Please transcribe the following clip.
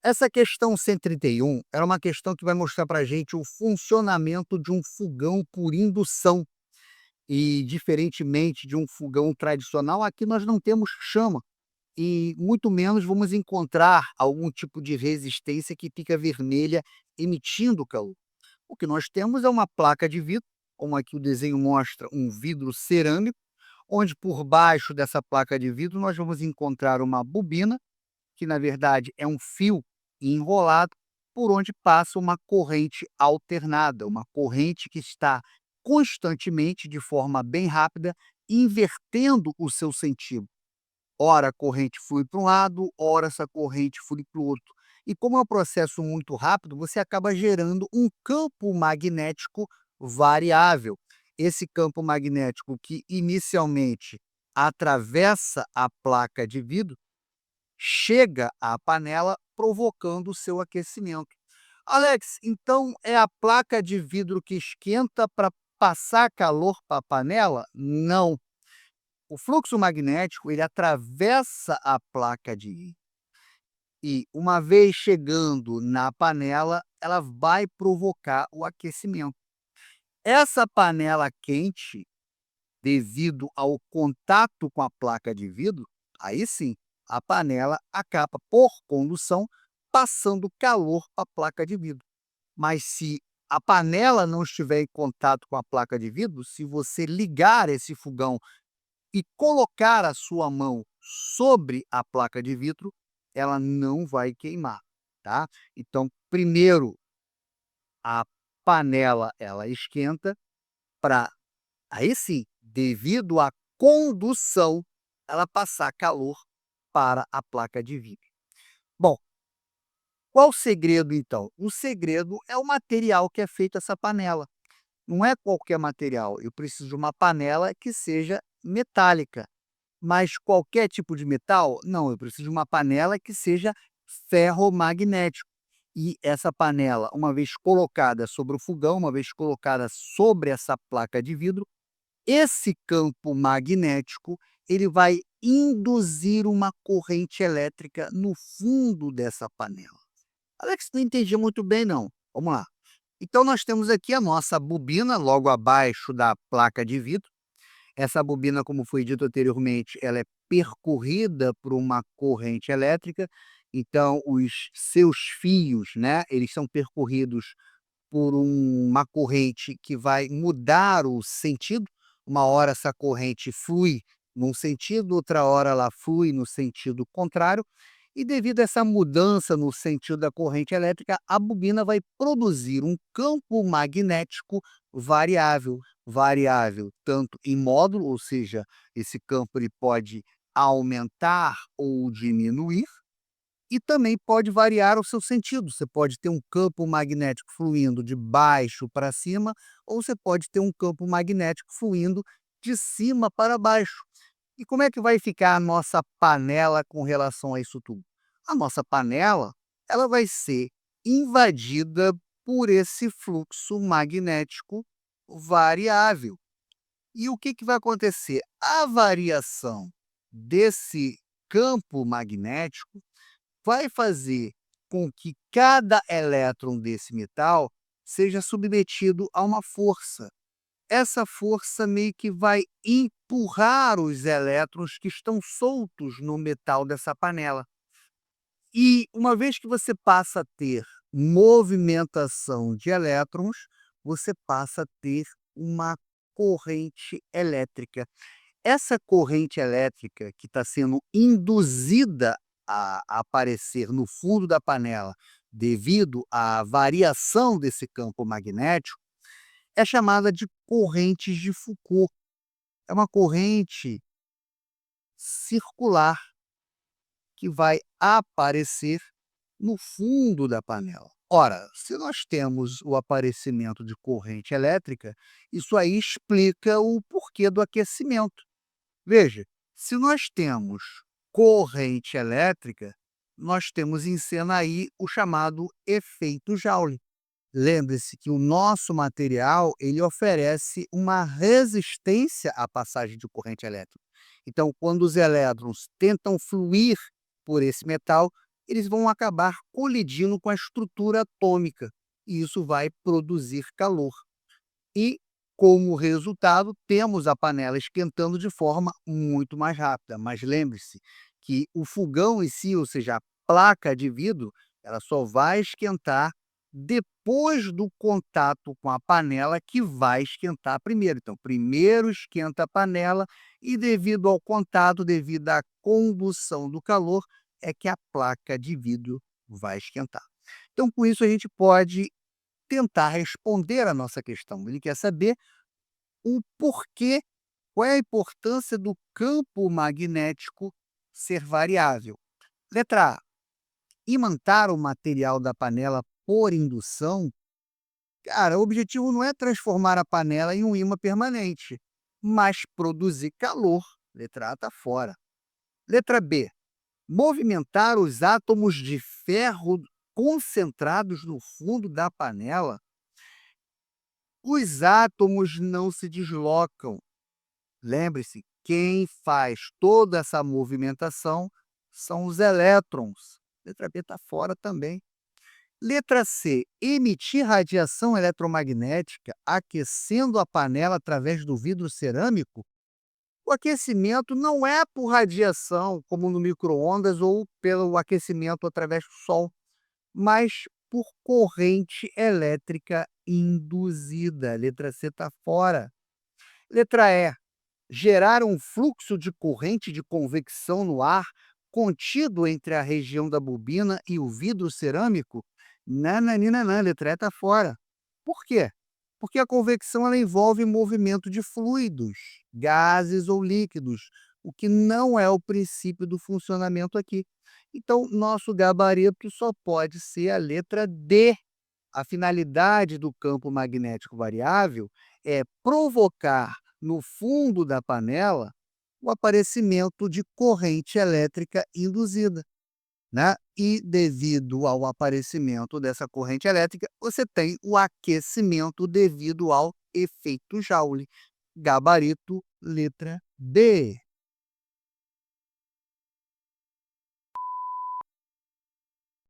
Essa questão 131 era uma questão que vai mostrar para a gente o funcionamento de um fogão por indução. E, diferentemente de um fogão tradicional, aqui nós não temos chama e muito menos vamos encontrar algum tipo de resistência que fica vermelha emitindo calor. O que nós temos é uma placa de vidro, como aqui o desenho mostra, um vidro cerâmico, onde por baixo dessa placa de vidro nós vamos encontrar uma bobina, que na verdade é um fio enrolado, por onde passa uma corrente alternada, uma corrente que está constantemente, de forma bem rápida, invertendo o seu sentido. Ora a corrente flui para um lado, ora essa corrente flui para o outro. E como é um processo muito rápido, você acaba gerando um campo magnético variável. Esse campo magnético que inicialmente atravessa a placa de vidro, chega à panela provocando o seu aquecimento. Alex, então é a placa de vidro que esquenta para passar calor para a panela? Não. O fluxo magnético ele atravessa a placa de vidro e, uma vez chegando na panela, ela vai provocar o aquecimento. Essa panela quente, devido ao contato com a placa de vidro, aí sim, a panela acaba, por condução, passando calor para a placa de vidro. Mas se a panela não estiver em contato com a placa de vidro, se você ligar esse fogão e colocar a sua mão sobre a placa de vidro, ela não vai queimar, tá? Então, primeiro, a panela ela esquenta para, aí sim, devido à condução, ela passar calor para a placa de vidro. Bom, qual o segredo então? O segredo é o material que é feito essa panela. Não é qualquer material, eu preciso de uma panela que seja metálica. Mas qualquer tipo de metal? Não, eu preciso de uma panela que seja ferromagnético. E essa panela, uma vez colocada sobre o fogão, uma vez colocada sobre essa placa de vidro, esse campo magnético, ele vai induzir uma corrente elétrica no fundo dessa panela. Alex, não entendi muito bem não. Vamos lá. Então nós temos aqui a nossa bobina logo abaixo da placa de vidro. Essa bobina, como foi dito anteriormente, ela é percorrida por uma corrente elétrica, então os seus fios, né, eles são percorridos por uma corrente que vai mudar o sentido. Uma hora essa corrente flui num sentido, outra hora ela flui no sentido contrário, e devido a essa mudança no sentido da corrente elétrica, a bobina vai produzir um campo magnético variável. Variável tanto em módulo, ou seja, esse campo ele pode aumentar ou diminuir, e também pode variar o seu sentido. Você pode ter um campo magnético fluindo de baixo para cima, ou você pode ter um campo magnético fluindo de cima para baixo. E como é que vai ficar a nossa panela com relação a isso tudo? A nossa panela, ela vai ser invadida por esse fluxo magnético variável. E o que que vai acontecer? A variação desse campo magnético vai fazer com que cada elétron desse metal seja submetido a uma força. Essa força meio que vai empurrar os elétrons que estão soltos no metal dessa panela. E uma vez que você passa a ter movimentação de elétrons, você passa a ter uma corrente elétrica. Essa corrente elétrica que está sendo induzida a aparecer no fundo da panela devido à variação desse campo magnético, é chamada de corrente de Foucault. É uma corrente circular que vai aparecer no fundo da panela. Ora, se nós temos o aparecimento de corrente elétrica, isso aí explica o porquê do aquecimento. Veja, se nós temos corrente elétrica, nós temos em cena aí o chamado efeito Joule. Lembre-se que o nosso material ele oferece uma resistência à passagem de corrente elétrica. Então, quando os elétrons tentam fluir por esse metal, eles vão acabar colidindo com a estrutura atômica, e isso vai produzir calor. E, como resultado, temos a panela esquentando de forma muito mais rápida. Mas lembre-se que o fogão em si, ou seja, a placa de vidro, ela só vai esquentar depois do contato com a panela, que vai esquentar primeiro. Então, primeiro esquenta a panela e, devido ao contato, devido à condução do calor, é que a placa de vidro vai esquentar. Então, com isso, a gente pode tentar responder a nossa questão. Ele quer saber o porquê, qual é a importância do campo magnético ser variável. Letra A, imantar o material da panela por indução. Cara, o objetivo não é transformar a panela em um ímã permanente, mas produzir calor. Letra A está fora. Letra B, movimentar os átomos de ferro concentrados no fundo da panela. Os átomos não se deslocam. Lembre-se, quem faz toda essa movimentação são os elétrons. Letra B está fora também. Letra C, emitir radiação eletromagnética aquecendo a panela através do vidro cerâmico. O aquecimento não é por radiação, como no micro-ondas ou pelo aquecimento através do sol, mas por corrente elétrica induzida. Letra C está fora. Letra E, gerar um fluxo de corrente de convecção no ar contido entre a região da bobina e o vidro cerâmico? Nananina, letra E está fora. Por quê? Porque a convecção ela envolve movimento de fluidos, gases ou líquidos, o que não é o princípio do funcionamento aqui. Então, nosso gabarito só pode ser a letra D. A finalidade do campo magnético variável é provocar no fundo da panela o aparecimento de corrente elétrica induzida, né? E devido ao aparecimento dessa corrente elétrica, você tem o aquecimento devido ao efeito Joule. Gabarito, letra D.